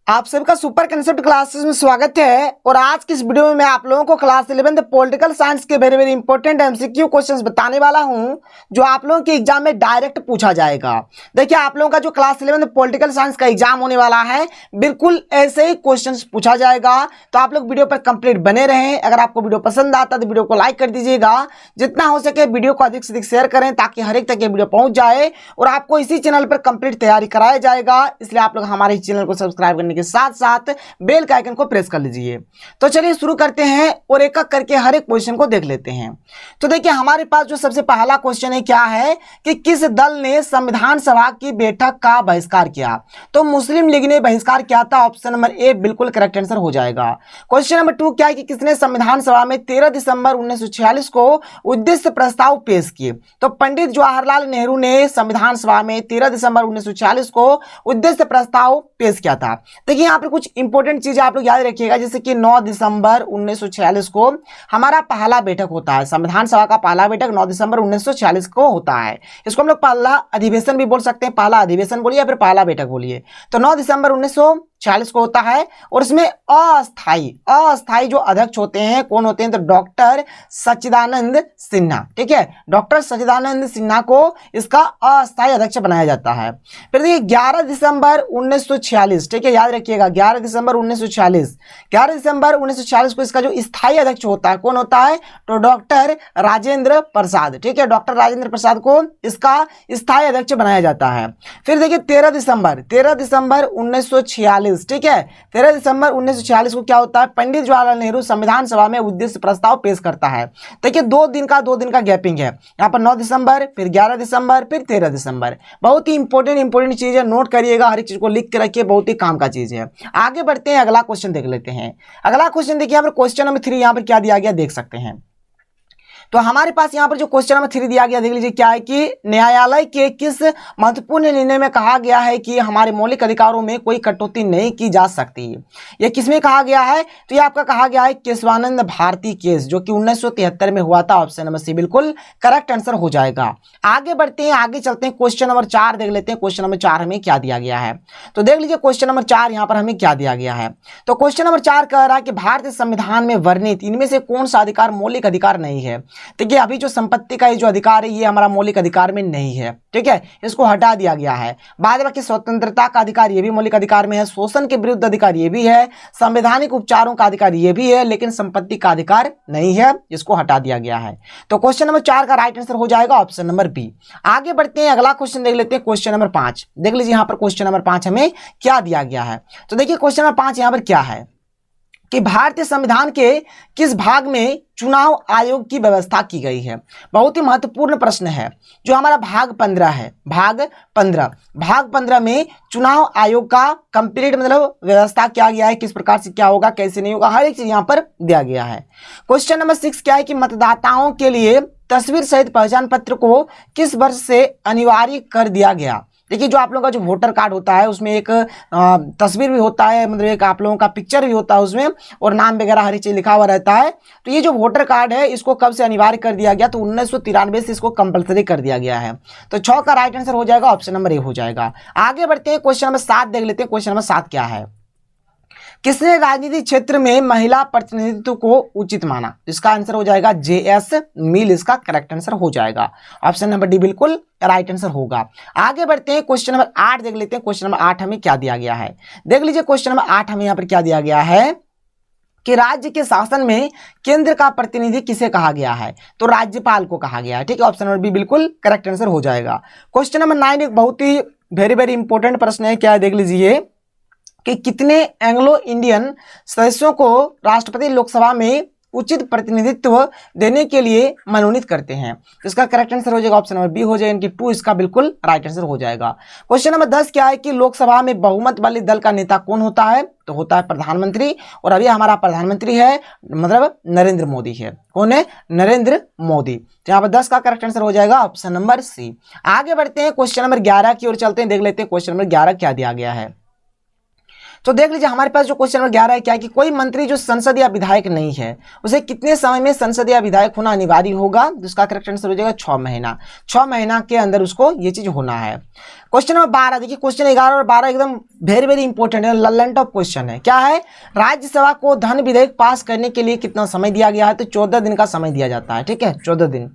आप सबका super concept classes में स्वागत है। और आज की इस वीडियो में मैं आप लोगों को क्लास 11th पॉलिटिकल साइंस के very very important MCQ questions बताने वाला हूं, जो आप लोगों के एग्जाम में डायरेक्ट पूछा जाएगा। देखिए, आप लोगों का जो क्लास 11th पॉलिटिकल साइंस का एग्जाम होने वाला है, बिल्कुल ऐसे ही क्वेश्चन पूछा जाएगा। तो आप लोग वीडियो पर कंप्लीट बने रहें। अगर आपको वीडियो पसंद आता है तो वीडियो को लाइक कर दीजिएगा। जितना हो सके वीडियो को अधिक से अधिक शेयर करें ताकि हर एक तक ये वीडियो पहुंच जाए और आपको इसी चैनल पर कंप्लीट तैयारी कराया जाएगा। इसलिए आप लोग हमारे चैनल को सब्सक्राइब करने के साथ साथ बेल के आइकन को प्रेस कर लीजिए। तो चलिए शुरू करते हैं और एक एक करके हर एक क्वेश्चन को देख लेते हैं। तो देखिए, हमारे पास जो सबसे पहला क्वेश्चन है क्या है कि किस दल ने संविधान सभा की बैठक का बहिष्कार किया। तो मुस्लिम लीग ने बहिष्कार किया था। ऑप्शन नंबर ए बिल्कुल करेक्ट आंसर हो जाएगा। क्वेश्चन नंबर 2 क्या है कि किसने संविधान सभा में 13 दिसंबर 1946 को उद्देश्य प्रस्ताव पेश किए। तो पंडित जवाहरलाल नेहरू ने संविधान सभा में 13 दिसंबर 1946 को उद्देश्य प्रस्ताव पेश किया था। देखिए, यहाँ पर कुछ इंपॉर्टेंट चीजें आप लोग याद रखिएगा, जैसे कि 9 दिसंबर 1946 को हमारा पहला बैठक होता है। संविधान सभा का पहला बैठक 9 दिसंबर 1946 को होता है। इसको हम लोग पहला अधिवेशन भी बोल सकते हैं। पहला अधिवेशन बोलिए या फिर पहला बैठक बोलिए। तो 9 दिसंबर 1946 को होता है। और इसमें अस्थाई जो अध्यक्ष होते हैं कौन होते हैं, तो डॉक्टर सच्चिदानंद सिन्हा। ठीक है, डॉक्टर सच्चिदानंद सिन्हा को इसका अस्थाई अध्यक्ष बनाया जाता है। फिर देखिए 11 दिसंबर 1946, ठीक है, याद रखिएगा 11 दिसंबर 1946 को इसका जो स्थायी अध्यक्ष होता है कौन होता है, तो डॉक्टर राजेंद्र प्रसाद। ठीक है, डॉक्टर राजेंद्र प्रसाद को इसका स्थायी अध्यक्ष बनाया जाता है। फिर देखिए 13 दिसंबर 1946, ठीक है, 13 दिसंबर 1946 को क्या होता है, पंडित जवाहरलाल नेहरू संविधान सभा में उद्देश्य प्रस्ताव पेश करता है। देखिए 2 दिन का गैपिंग है यहाँ पर, 9 दिसंबर फिर 11 दिसंबर फिर 13 दिसंबर। बहुत ही इंपॉर्टेंट चीज है, नोट करिएगा, हर एक चीज को लिख के रखिए, बहुत ही काम का चीज है। आगे बढ़ते हैं, अगला क्वेश्चन देख लेते हैं। अगला क्वेश्चन देखिए यहाँ पर क्वेश्चन नंबर 3 यहाँ पर क्या दिया गया देख सकते हैं। तो हमारे पास यहाँ पर जो क्वेश्चन नंबर 3 दिया गया देख लीजिए क्या है कि न्यायालय के किस महत्वपूर्ण निर्णय में कहा गया है कि हमारे मौलिक अधिकारों में कोई कटौती नहीं की जा सकती। यह किसमें कहा गया है, तो ये आपका कहा गया है केशवानंद भारती केस, जो कि 1973 में हुआ था। ऑप्शन नंबर सी बिल्कुल करेक्ट आंसर हो जाएगा। आगे बढ़ते हैं, आगे चलते हैं, क्वेश्चन नंबर 4 देख लेते हैं। क्वेश्चन नंबर 4 हमें क्या दिया गया है, तो देख लीजिए क्वेश्चन नंबर 4 यहाँ पर हमें क्या दिया गया है। तो क्वेश्चन नंबर 4 कह रहा है कि भारतीय संविधान में वर्णित इनमें से कौन सा अधिकार मौलिक अधिकार नहीं है। देखिए अभी जो संपत्ति का ये जो अधिकार है ये हमारा मौलिक अधिकार में नहीं है। ठीक है, इसको हटा दिया गया है। बाद बाकी स्वतंत्रता का अधिकार ये भी मौलिक अधिकार में है, शोषण के विरुद्ध अधिकार ये भी है, संवैधानिक उपचारों का अधिकार ये भी है, लेकिन संपत्ति का अधिकार नहीं है, इसको हटा दिया गया है। तो क्वेश्चन नंबर 4 का राइट आंसर हो जाएगा ऑप्शन नंबर बी। आगे बढ़ते हैं, अगला क्वेश्चन देख लेते हैं। क्वेश्चन नंबर 5 देख लीजिए यहाँ पर क्वेश्चन नंबर 5 हमें क्या दिया गया है। तो देखिए क्वेश्चन नंबर 5 यहाँ पर क्या है कि भारतीय संविधान के किस भाग में चुनाव आयोग की व्यवस्था की गई है। बहुत ही महत्वपूर्ण प्रश्न है। जो हमारा भाग 15 है, भाग 15 में चुनाव आयोग का कंप्लीट मतलब व्यवस्था किया गया है, किस प्रकार से क्या होगा कैसे नहीं होगा, हर एक चीज यहाँ पर दिया गया है। क्वेश्चन नंबर 6 क्या है कि मतदाताओं के लिए तस्वीर सहित पहचान पत्र को किस वर्ष से अनिवार्य कर दिया गया। देखिए जो आप लोगों का जो वोटर कार्ड होता है उसमें एक तस्वीर भी होता है, मतलब एक आप लोगों का पिक्चर भी होता है उसमें, और नाम वगैरह हर चीज लिखा हुआ रहता है। तो ये जो वोटर कार्ड है इसको कब से अनिवार्य कर दिया गया, तो 1993 से इसको कंपलसरी कर दिया गया है। तो 6 का राइट आंसर हो जाएगा, ऑप्शन नंबर ए हो जाएगा। आगे बढ़ते हैं, क्वेश्चन नंबर 7 देख लेते हैं। क्वेश्चन नंबर 7 क्या है, किसने राजनीतिक क्षेत्र में महिला प्रतिनिधित्व को उचित माना। इसका आंसर हो जाएगा जे.एस. मिल, इसका करेक्ट आंसर हो जाएगा। ऑप्शन नंबर डी बिल्कुल राइट आंसर होगा। आगे बढ़ते हैं, क्वेश्चन नंबर 8 देख लेते हैं। क्वेश्चन नंबर 8 हमें क्या दिया गया है, देख लीजिए क्वेश्चन नंबर 8 हमें यहाँ पर क्या दिया गया है कि राज्य के शासन में केंद्र का प्रतिनिधि किसे कहा गया है, तो राज्यपाल को कहा गया है। ठीक है, ऑप्शन नंबर बी बिल्कुल करेक्ट आंसर हो जाएगा। क्वेश्चन नंबर 9 एक बहुत ही वेरी वेरी इंपॉर्टेंट प्रश्न है। क्या है देख लीजिए कि कितने एंग्लो इंडियन सदस्यों को राष्ट्रपति लोकसभा में उचित प्रतिनिधित्व देने के लिए मनोनीत करते हैं। तो इसका करेक्ट आंसर हो जाएगा ऑप्शन नंबर बी हो जाएगा, इनकी 2 इसका बिल्कुल राइट आंसर हो जाएगा। क्वेश्चन नंबर 10 क्या है कि लोकसभा में बहुमत वाले दल का नेता कौन होता है, तो होता है प्रधानमंत्री। और अभी हमारा प्रधानमंत्री है मतलब नरेंद्र मोदी है। कौन है, नरेंद्र मोदी। तो यहाँ पर 10 का करेक्ट आंसर हो जाएगा ऑप्शन नंबर सी। आगे बढ़ते हैं, क्वेश्चन नंबर 11 की ओर चलते हैं, देख लेते हैं क्वेश्चन नंबर 11 क्या दिया गया है। तो देख लीजिए हमारे पास जो क्वेश्चन नंबर 11 है क्या है कि कोई मंत्री जो संसद या विधायक नहीं है उसे कितने समय में संसद या विधायक होना अनिवार्य होगा। जिसका करेक्ट आंसर हो जाएगा 6 महीना। 6 महीना के अंदर उसको ये चीज होना है। क्वेश्चन नंबर 12 देखिए, क्वेश्चन 11 और 12 एकदम वेरी वेरी इंपॉर्टेंट है, ललन टॉप क्वेश्चन है। क्या है, राज्यसभा को धन विधेयक पास करने के लिए कितना समय दिया गया है, तो 14 दिन का समय दिया जाता है। ठीक है, 14 दिन।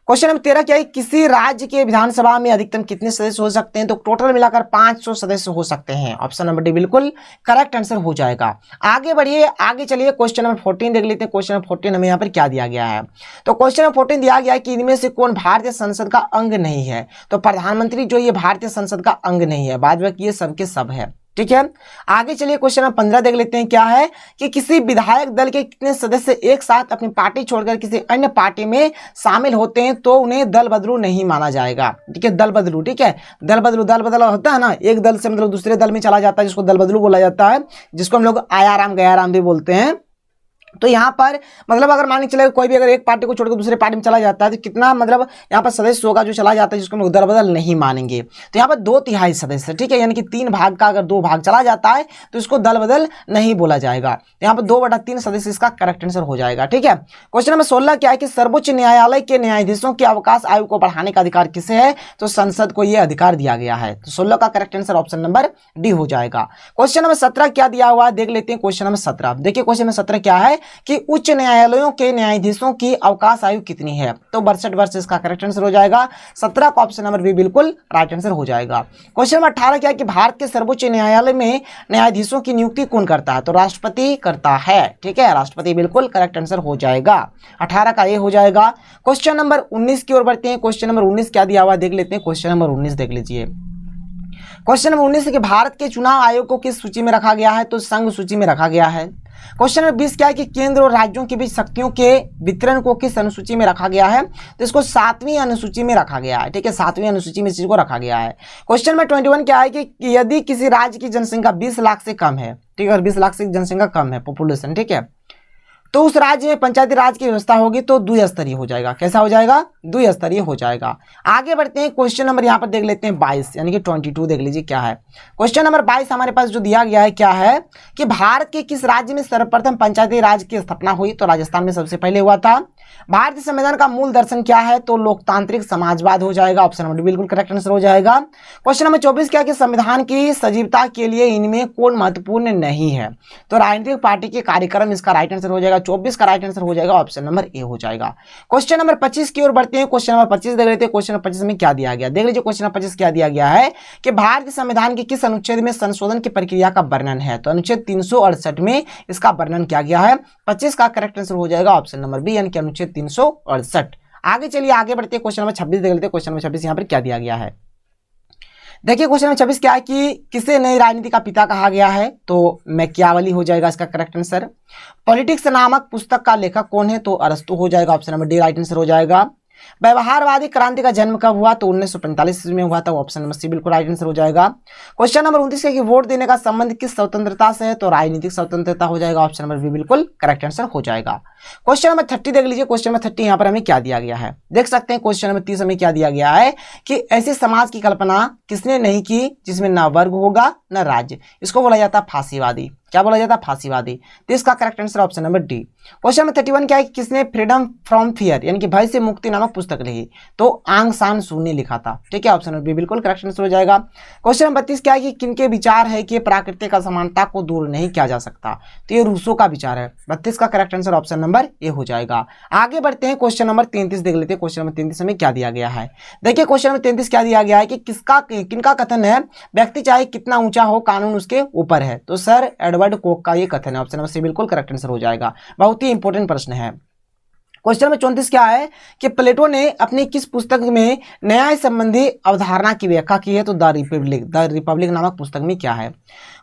क्वेश्चन नंबर 13 क्या है, किसी राज्य के विधानसभा में अधिकतम कितने सदस्य हो सकते हैं, तो टोटल मिलाकर 500 सदस्य हो सकते हैं। ऑप्शन नंबर डी बिल्कुल करेक्ट आंसर हो जाएगा। आगे बढ़िए, आगे चलिए क्वेश्चन नंबर 14 देख लेते हैं। क्वेश्चन नंबर 14 हमें यहाँ पर क्या दिया गया है, तो क्वेश्चन नंबर 14 दिया गया है कि इनमें से कौन भारतीय संसद का अंग नहीं है। तो प्रधानमंत्री जो ये भारतीय संसद का अंग नहीं है, बाद में ये सबके सब है। ठीक है, आगे चलिए क्वेश्चन नंबर 15 देख लेते हैं। क्या है कि किसी विधायक दल के कितने सदस्य एक साथ अपनी पार्टी छोड़कर किसी अन्य पार्टी में शामिल होते हैं तो उन्हें दल बदलू नहीं माना जाएगा। ठीक है, दल बदलू। ठीक है, दल बदल होता है ना, एक दल से मतलब दूसरे दल में चला जाता है, जिसको दल बदलू बोला जाता है, जिसको हम लोग आयाराम गयाराम भी बोलते हैं। तो यहाँ पर मतलब अगर मान के चले कोई भी अगर एक पार्टी को छोड़कर दूसरे पार्टी में चला जाता है तो कितना मतलब यहाँ पर सदस्य होगा जो चला जाता है, जिसको हम लोग दल बदल नहीं मानेंगे। तो यहाँ पर 2/3 सदस्य। ठीक है, यानी कि 3 भाग का अगर 2 भाग चला जाता है तो इसको दल बदल नहीं बोला जाएगा। यहाँ पर 2/3 सदस्य इसका करेक्ट आंसर हो जाएगा। ठीक है, क्वेश्चन नंबर 16 क्या है कि सर्वोच्च न्यायालय के न्यायाधीशों की अवकाश आयु को बढ़ाने का अधिकार किसे है, तो संसद को यह अधिकार दिया गया है। तो 16 का correct answer option number D हो जाएगा। क्वेश्चन नंबर 17 क्या दिया हुआ है देख लेते हैं। क्वेश्चन नंबर 17 देखिए, क्वेश्चन नंबर 17 क्या है कि उच्च न्यायालयों के न्यायाधीशों की अवकाश आयु कितनी है, तो 62 वर्ष इसका करेक्ट आंसर हो जाएगा। 17 का ऑप्शन नंबर बी बिल्कुल राइट आंसर हो जाएगा। क्वेश्चन नंबर 18 क्या है कि भारत के सर्वोच्च न्यायालय में न्यायाधीशों की नियुक्ति कौन करता है, तो राष्ट्रपति करता है। ठीक है, राष्ट्रपति बिल्कुल करेक्ट आंसर हो जाएगा। 18 का ये हो जाएगा। क्वेश्चन नंबर 19 की ओर बढ़ते हैं। क्वेश्चन नंबर 19 क्या दिया हुआ देख लेते हैं। क्वेश्चन नंबर 19 देख लीजिए। क्वेश्चन नंबर 19 कि भारत के चुनाव आयोग को किस सूची में रखा गया है, तो संघ सूची में रखा गया है। क्वेश्चन नंबर 20 क्या है कि केंद्र और राज्यों के बीच शक्तियों के वितरण को किस अनुसूची में रखा गया है, तो इसको 7वीं अनुसूची में रखा गया है। ठीक है, 7वीं अनुसूची में इस चीज को रखा गया है। क्वेश्चन नंबर 21 क्या है कि यदि किसी राज्य की जनसंख्या 20 लाख से कम है, ठीक है, और 20 लाख से जनसंख्या कम है पॉपुलेशन, ठीक है, तो उस राज्य में पंचायती राज की व्यवस्था होगी तो द्विस्तरीय हो जाएगा। कैसा हो जाएगा, द्विस्तरीय हो जाएगा। आगे बढ़ते हैं, क्वेश्चन नंबर यहाँ पर देख लेते हैं 22 यानी कि 22 देख लीजिए क्या है। क्वेश्चन नंबर 22 हमारे पास जो दिया गया है क्या है कि भारत के किस राज्य में सर्वप्रथम पंचायती राज की स्थापना हुई, तो राजस्थान में सबसे पहले हुआ था। भारतीय संविधान का मूल दर्शन क्या है, तो लोकतांत्रिक समाजवाद हो जाएगा। ऑप्शन नंबर बिल्कुल करेक्ट आंसर हो जाएगा। क्वेश्चन नंबर 24 क्या है कि संविधान की सजीवता के लिए इनमें कौन महत्वपूर्ण नहीं है, तो राजनीतिक पार्टी के कार्यक्रम इसका राइट आंसर हो जाएगा। 24 का राइट आंसर हो जाएगा, ऑप्शन नंबर ए हो जाएगा। क्वेश्चन नंबर 25 की ओर बढ़ते हैं। क्वेश्चन नंबर 25 देख लेते हैं। क्वेश्चन नंबर 25 में क्या दिया गया देख लीजिए। क्वेश्चन नंबर 25 क्या दिया गया है कि भारतीय संविधान के किस अनुच्छेद में संशोधन की प्रक्रिया का वर्णन है, तो अनुच्छेद 368 में इसका वर्णन किया गया है। 25 का करेक्ट आंसर हो जाएगा ऑप्शन नंबर बी यानी कि अनुच्छेद 368। आगे चलिए आगे बढ़ते हैं। क्वेश्चन नंबर 26 देख लेते हैं। क्वेश्चन नंबर 26 यहाँ पर क्या दिया गया है देखिए। क्वेश्चन नंबर 26 क्या है कि किसे नई राजनीति का पिता कहा गया है, तो मैकियावेली हो जाएगा इसका करेक्ट आंसर। पॉलिटिक्स नामक पुस्तक का लेखक कौन है, तो अरस्तु हो जाएगा। Option number D right answer हो जाएगा। व्यवहारवादी क्रांति का जन्म कब हुआ, तो 1945 में हुआ था। ऑप्शन नंबर सी बिल्कुल राइट आंसर हो जाएगा। क्वेश्चन नंबर 29 है कि वोट देने का संबंध किस स्वतंत्रता से है, तो राजनीतिक स्वतंत्रता हो जाएगा। ऑप्शन नंबर बी बिल्कुल करेक्ट आंसर हो जाएगा। क्वेश्चन नंबर 30 देख लीजिए। क्वेश्चन नंबर 30 यहाँ पर हमें क्या दिया गया है देख सकते हैं। क्वेश्चन नंबर 30 हमें क्या दिया गया है कि ऐसे समाज की कल्पना किसने नहीं की जिसमें ना वर्ग होगा ना राज्य, इसको बोला जाता है फांसीवादी। क्या बोला जाता है, फांसीवादी। तो इसका correct answer option number D. Question number 31 क्या है कि किसने फ्रीडम फ्रॉम फियर यानी कि भय से मुक्ति नामक पुस्तक लिखी, तो आंग सान सू ने लिखा था। ठीक है, ऑप्शन नंबर बी बिल्कुल करेक्ट आंसर हो जाएगा। क्वेश्चन नंबर 32 क्या है कि किनके विचार है कि प्राकृतिक असमानता को दूर नहीं किया जा सकता, तो ये रूसो का विचार है। 32 का correct answer option number A हो जाएगा। आगे बढ़ते हैं, क्वेश्चन नंबर 33 देख लेते हैं। क्वेश्चन नंबर 33 में क्या दिया गया है देखिए। क्वेश्चन नंबर 33 क्या दिया गया है कि किनका कथन है, व्यक्ति चाहे कितना ऊंचा हो कानून उसके ऊपर है, तो सर एडवर्ड कोक का ये कथन है। ऑप्शन नंबर सी बिल्कुल करेक्ट आंसर हो जाएगा। बहुत ही इंपॉर्टेंट प्रश्न है। क्वेश्चन नंबर 34 क्या है कि प्लेटो ने अपनी किस पुस्तक में न्याय संबंधी अवधारणा की व्याख्या की है, तो द रिपब्लिक नामक पुस्तक में क्या है।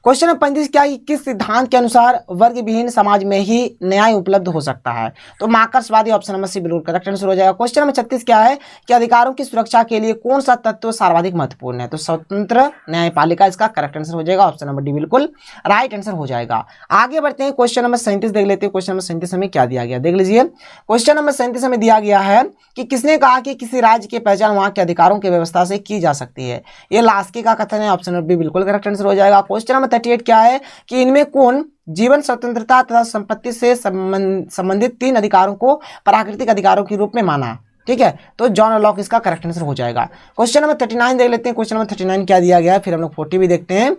क्वेश्चन नंबर 35 क्या है किस सिद्धांत के अनुसार वर्ग विहीन समाज में ही न्याय उपलब्ध हो सकता है, तो मार्क्सवादी। ऑप्शन नंबर सी बिल्कुल करेक्ट आंसर हो जाएगा। क्वेश्चन नंबर 36 क्या है कि अधिकारों की सुरक्षा के लिए कौन सा तत्व सर्वाधिक महत्वपूर्ण है, तो स्वतंत्र न्यायपालिका इसका करेक्ट आंसर हो जाएगा। ऑप्शन नंबर डी बिल्कुल राइट आंसर हो जाएगा। आगे बढ़ते हैं, क्वेश्चन नंबर 37 देख लेते हैं। क्वेश्चन नंबर 37 में क्या दिया गया देख लीजिए। क्वेश्चन नंबर 37 में दिया गया है कि किसने कहा कि किसी राज्य की पहचान वहां के अधिकारों की व्यवस्था से की जा सकती है, ये लास्की का कथन है। ऑप्शन नंबर बी बिल्कुल करेक्ट आंसर हो जाएगा। क्वेश्चन नंबर 38 क्या है कि इनमें कौन जीवन स्वतंत्रता तथा संपत्ति से संबंधित 3 अधिकारों को प्राकृतिक अधिकारों के रूप में माना। ठीक है, तो जॉन लॉक इसका करेक्ट आंसर हो जाएगा। क्वेश्चन नंबर 39 देख लेते हैं। क्वेश्चन नंबर 39 क्या दिया गया है, फिर हम लोग 40 भी देखते हैं।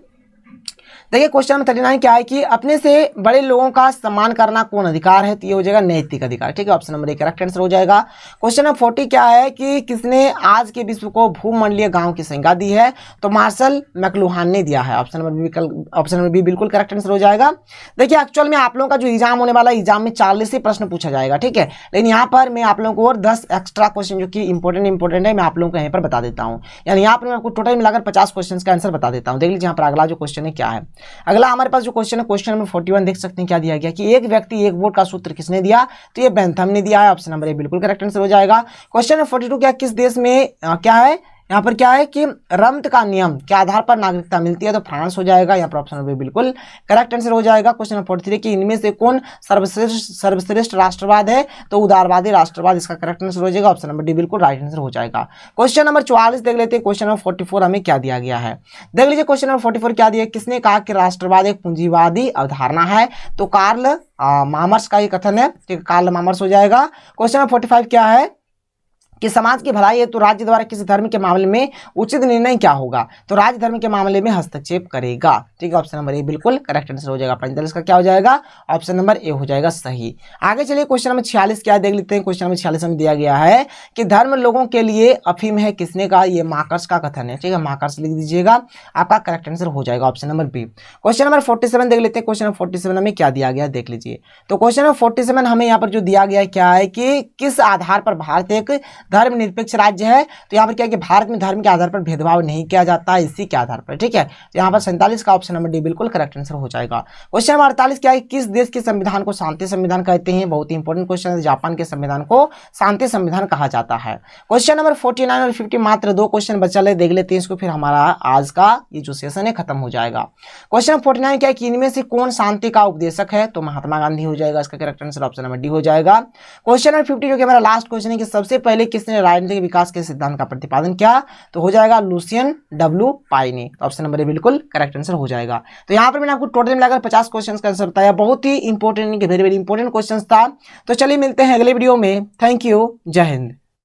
देखिए क्वेश्चन नंबर 39 क्या है कि अपने से बड़े लोगों का सम्मान करना कौन अधिकार है, तो ये हो जाएगा नैतिक अधिकार। ठीक है, option number A correct answer हो जाएगा। क्वेश्चन नंबर 40 क्या है कि किसने आज के विश्व को भूमंडलीय गांव की संज्ञा दी है, तो मार्शल मैक्लुहान ने दिया है। ऑप्शन नंबर बी बिल्कुल करेक्ट आंसर हो जाएगा। देखिए एक्चुअल में आप लोगों का जो एग्जाम होने वाला है, एग्जाम में 40 ही प्रश्न पूछा जाएगा। ठीक है, लेकिन यहाँ पर मैं आप लोगों को और 10 एक्स्ट्रा क्वेश्चन जो कि इंपॉर्टेंट है मैं आप लोगों को यहाँ पर बता देता हूँ। यानी यहाँ पर मैं आपको टोटल मिलाकर 50 क्वेश्चन का आंसर बता देता हूँ। देख लीजिए यहाँ पर अगला जो क्वेश्चन है क्या है। अगला हमारे पास जो क्वेश्चन है क्वेश्चन नंबर 41 देख सकते हैं क्या दिया गया कि एक व्यक्ति एक वोट का सूत्र किसने दिया, तो ये बेंथम ने दिया है। ऑप्शन नंबर ए बिल्कुल करेक्ट आंसर हो जाएगा। क्वेश्चन नंबर 42 क्या किस देश में क्या है, यहाँ पर क्या है कि रम्त का नियम के आधार पर नागरिकता मिलती है, तो फ्रांस हो जाएगा। यहाँ पर ऑप्शन नंबर बिल्कुल करेक्ट आंसर हो जाएगा। क्वेश्चन नंबर 43 कि इनमें से कौन सर्वश्रेष्ठ राष्ट्रवाद है, तो उदारवादी राष्ट्रवाद इसका करेक्ट आंसर हो जाएगा। ऑप्शन नंबर डी बिल्कुल राइट आंसर हो जाएगा। क्वेश्चन नंबर 44 देख लेते हैं। क्वेश्चन नंबर 44 हमें क्या दिया गया है, देख लीजिए क्वेश्चन नंबर 44 क्या दिया, किसने कहा कि राष्ट्रवाद एक पूंजीवादी अवधारणा है, तो कार्ल मार्क्स का ये कथन है। ठीक है, कार्ल मार्क्स हो जाएगा। क्वेश्चन नंबर 45 क्या है कि समाज की भलाई है तो राज्य द्वारा किसी धर्म के मामले में उचित निर्णय क्या होगा, तो राज्य धर्म के मामले में हस्तक्षेप करेगा। ठीक है, ऑप्शन नंबर ए बिल्कुल करेक्ट आंसर हो जाएगा। 45 का क्या हो जाएगा, ऑप्शन नंबर ए हो जाएगा सही। आगे चलिए क्वेश्चन नंबर 46 क्या देख लेते हैं। क्वेश्चन नंबर 46 में दिया गया है कि धर्म लोगों के लिए अफीम है, किसने कहा, ये मार्क्स का कथन है। ठीक है, मार्क्स लिख दीजिएगा, आपका करेक्ट आंसर हो जाएगा option number B. Question number 47 देख लेते हैं। क्वेश्चन नंबर 47 हमें क्या दिया गया देख लीजिए। तो क्वेश्चन नंबर 47 हमें यहाँ पर जो दिया गया है क्या है कि किस आधार पर भारत एक धर्मनिरपेक्ष राज्य है, तो यहाँ पर क्या है कि भारत में धर्म के आधार पर भेदभाव नहीं किया जाता है, इसी के आधार पर। ठीक है, तो यहाँ पर 47 का ऑप्शन नंबर डी बिल्कुल करेक्ट आंसर हो जाएगा। क्वेश्चन नंबर 48 क्या है, किस देश के संविधान को शांति संविधान कहते हैं, बहुत ही इंपॉर्टेंट क्वेश्चन है। जापान के संविधान को शांति संविधान कहा जाता है। क्वेश्चन नंबर 49 और 50 मात्र 2 क्वेश्चन बचा है, देख लेते हैं इसको, फिर हमारा आज का ये जो सेशन है खत्म हो जाएगा। क्वेश्चन नंबर 49 क्या है कि इनमें से कौन शांति का उपदेशक है, तो महात्मा गांधी हो जाएगा, इसका correct answer option number D हो जाएगा। क्वेश्चन नंबर 50 जो कि हमारा लास्ट क्वेश्चन है कि सबसे पहले किसने राजनीतिक विकास के सिद्धांत का प्रतिपादन किया, तो हो जाएगा लुसियन डब्ल्यू पाई ने। ऑप्शन नंबर ए बिल्कुल करेक्ट आंसर हो जाएगा। तो यहाँ पर मैंने आपको टोटल मिलाकर 50 क्वेश्चन का आंसर बताया, बहुत ही इंपॉर्टेंट वेरी इंपॉर्टेंट क्वेश्चन था। तो चलिए मिलते हैं अगले वीडियो में। थैंक यू, जय हिंद।